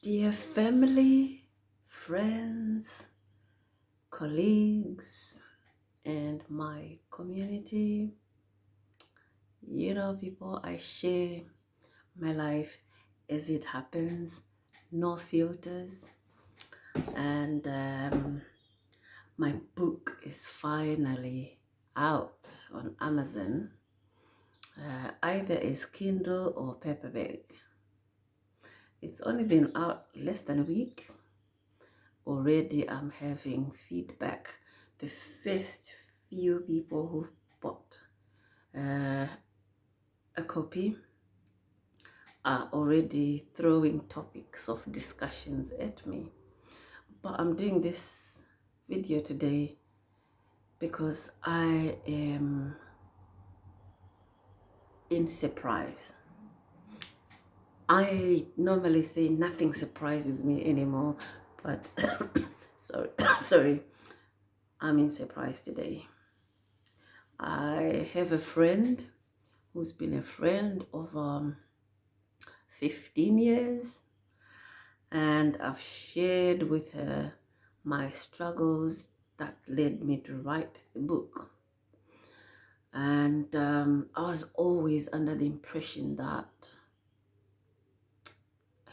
Dear family, friends, colleagues, and my community, people, I share my life as it happens, no filters. And my book is finally out on Amazon, either as Kindle or paperback. It's only been out less than a week. Already I'm having feedback. The first few people who've bought a copy are already throwing topics of discussions at me. But I'm doing this video today because I am in surprise. I normally say nothing surprises me anymore, but sorry, I'm in surprise today. I have a friend who's been a friend of 15 years, and I've shared with her my struggles that led me to write the book. And I was always under the impression that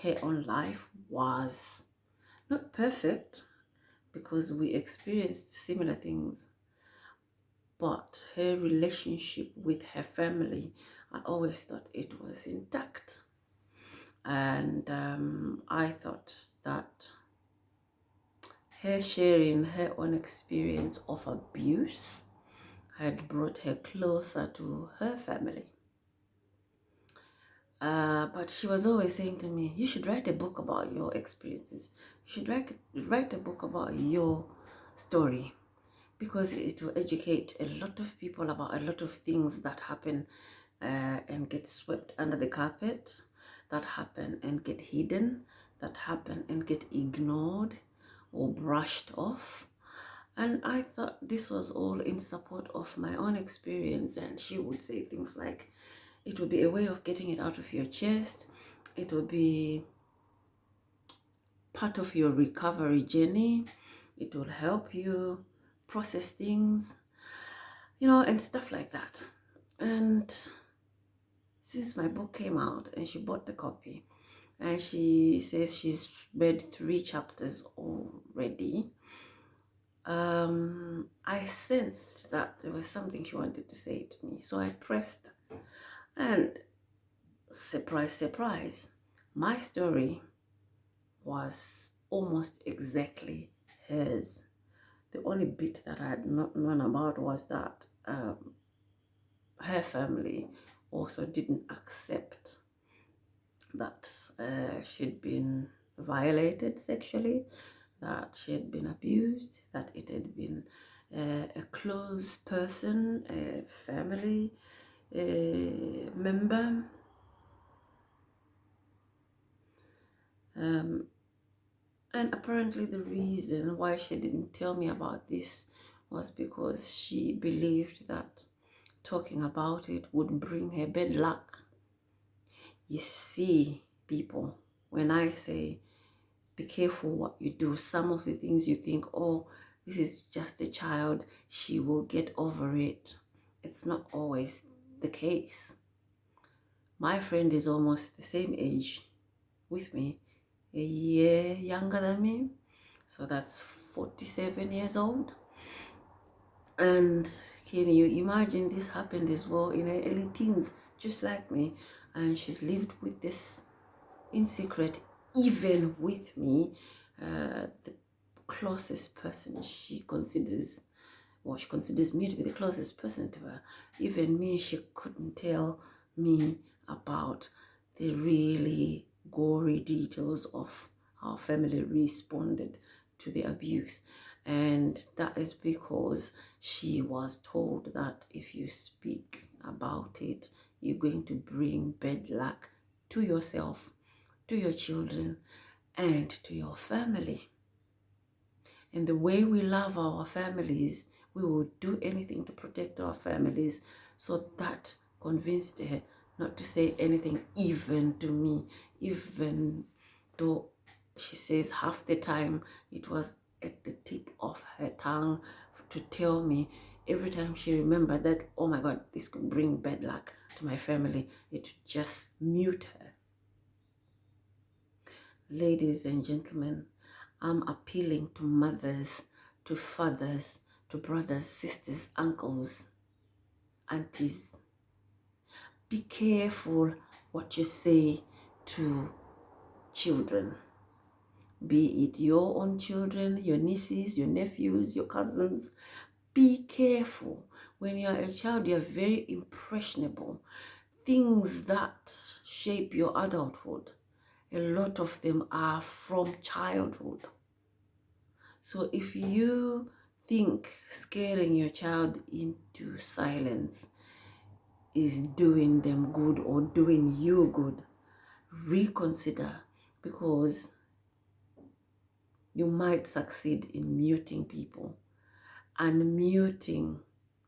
her own life was not perfect because we experienced similar things, but her relationship with her family, I always thought it was intact. And I thought that her sharing her own experience of abuse had brought her closer to her family. But she was always saying to me, you should write a book about your experiences. You should write a book about your story, because it will educate a lot of people about a lot of things that happen and get swept under the carpet, that happen and get hidden, that happen and get ignored or brushed off. And I thought this was all in support of my own experience. And she would say things like, it will be a way of getting it out of your chest. It will be part of your recovery journey. It will help you process things, and stuff like that. And since my book came out and she bought the copy, and she says she's read 3 chapters already, I sensed that there was something she wanted to say to me. So I pressed, and surprise, surprise, my story was almost exactly hers. The only bit that I had not known about was that her family also didn't accept that she'd been violated sexually, that she had been abused, that it had been a close person, a family member. And apparently the reason why she didn't tell me about this was because she believed that talking about it would bring her bad luck. You see, people, when I say be careful what you do, some of the things you think, oh, this is just a child, she will get over it. It's not always the case. My friend is almost the same age with me, a year younger than me. So that's 47 years old. And can you imagine this happened as well in her early teens, just like me. And she's lived with this in secret, even with me, the closest person she considers, well, she considers me to be the closest person to her. Even me, she couldn't tell me about the really gory details of how family responded to the abuse. And that is because she was told that if you speak about it, you're going to bring bad luck to yourself, to your children, and to your family. And the way we love our families, we will do anything to protect our families. So that convinced her not to say anything, even to me, even though She says half the time it was at the tip of her tongue to tell me every time she remembered that, oh my God, this could bring bad luck to my family, it would just mute her. Ladies and gentlemen, I'm appealing to mothers, to fathers, to brothers, sisters, uncles, aunties. Be careful what you say to children. Be it your own children, your nieces, your nephews, your cousins. Be careful. When you're a child, you're very impressionable. Things that shape your adulthood, a lot of them are from childhood. So if you think scaring your child into silence is doing them good or doing you good, reconsider, because you might succeed in muting people. And muting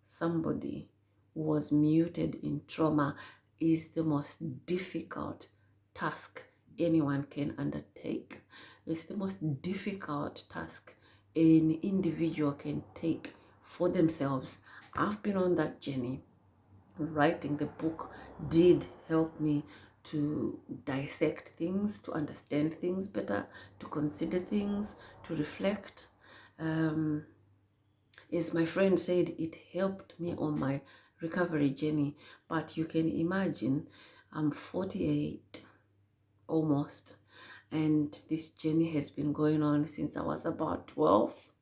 somebody who was muted in trauma is the most difficult task anyone can undertake. It's the most difficult task an individual can take for themselves. I've been on that journey. Writing the book did help me to dissect things, to understand things better, to consider things, to reflect. As my friend said, it helped me on my recovery journey. But you can imagine, I'm 48 almost, and this journey has been going on since I was about 12.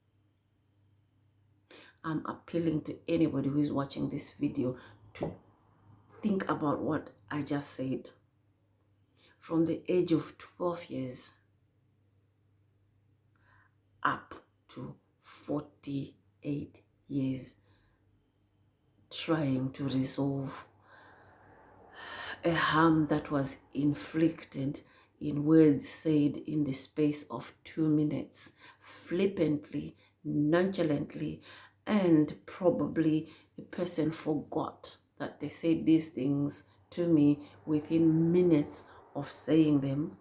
I'm appealing to anybody who is watching this video to think about what I just said. From the age of 12 years up to 48 years, trying to resolve a harm that was inflicted in words said in the space of 2 minutes, flippantly, nonchalantly, and probably the person forgot that they said these things to me within minutes of saying them.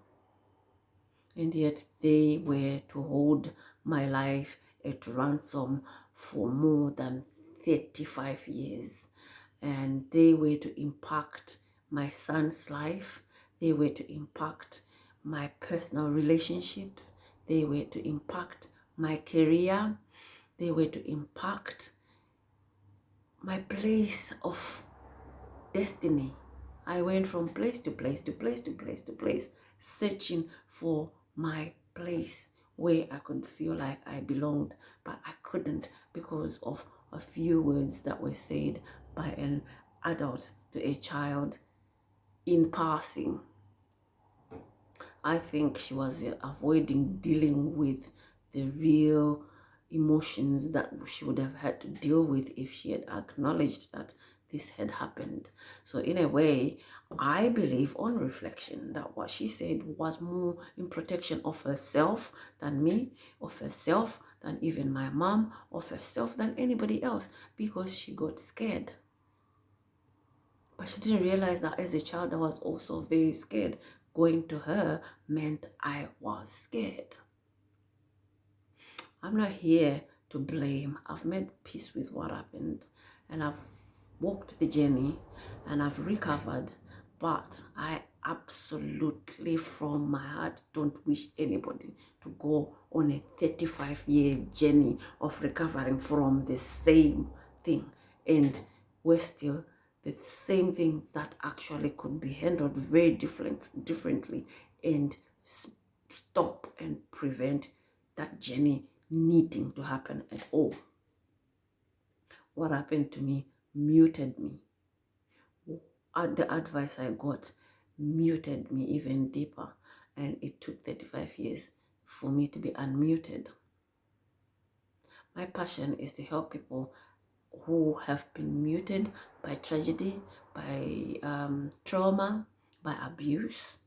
And yet they were to hold my life at ransom for more than 35 years. And they were to impact my son's life. They were to impact my personal relationships. They were to impact my career. They were to impact my place of destiny. I went from place to place to place to place to place, searching for my place where I could feel like I belonged, but I couldn't because of a few words that were said by an adult to a child in passing. I think she was avoiding dealing with the real emotions that she would have had to deal with if she had acknowledged that this had happened. So in a way, I believe on reflection that what she said was more in protection of herself than me, of herself than even my mom, of herself than anybody else, because she got scared. But she didn't realize that as a child, I was also very scared. Going to her meant I was scared. I'm not here to blame. I've made peace with what happened, and I've walked the journey, and I've recovered. But I absolutely, from my heart, don't wish anybody to go on a 35-year journey of recovering from the same thing. And we're still the same thing that actually could be handled very differently and stop and prevent that journey needing to happen at all. What happened to me muted me. The advice I got muted me even deeper, and it took 35 years for me to be unmuted. My passion is to help people who have been muted by tragedy, by trauma, by abuse,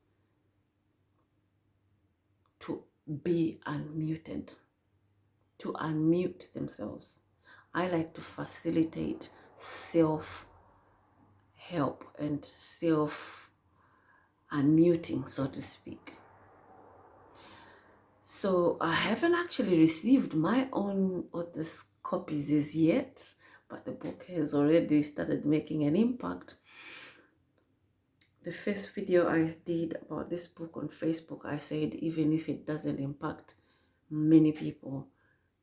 to be unmuted, to unmute themselves. I like to facilitate self-help and self-unmuting, so to speak. So I haven't actually received my own author's copies as yet, but the book has already started making an impact. The first video I did about this book on Facebook, I said even if it doesn't impact many people,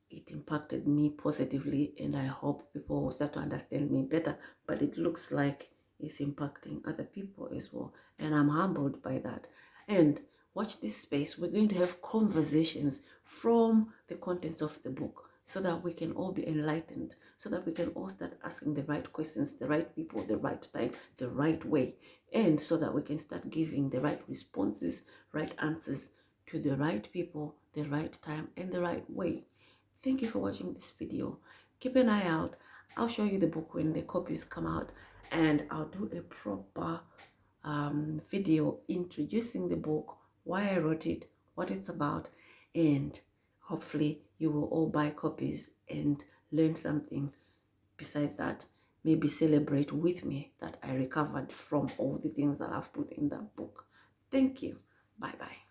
it impacted me positively, and I hope people will start to understand me better. But it looks like it's impacting other people as well, and I'm humbled by that. And watch this space. We're going to have conversations from the contents of the book so that we can all be enlightened, so that we can all start asking the right questions, the right people, the right time, the right way, and so that we can start giving the right responses, right answers to the right people, the right time, and the right way. Thank you for watching this video. Keep an eye out. I'll show you the book when the copies come out, and I'll do a proper video introducing the book, why I wrote it, what it's about, and hopefully you will all buy copies and learn something. Besides that, maybe celebrate with me that I recovered from all the things that I've put in that book. Thank you. Bye bye.